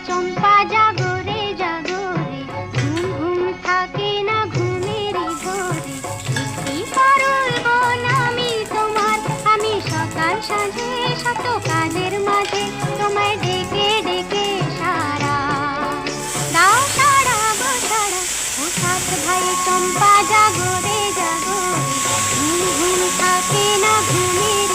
চম্পা জাগরে জাগরে, ঘুম ঘুম থাকে না ঘুমেরই ঘরে। কি করব আমি তোমার, আমি সকাল সাঁঝে শত কাজের মাঝে তোমায় ডেকে ডেকে সারা দাও সারা গো সারা। ও সাত ভাই চম্পা জাগরে জাগরে, ঘুম ঘুম থাকে না ঘুমের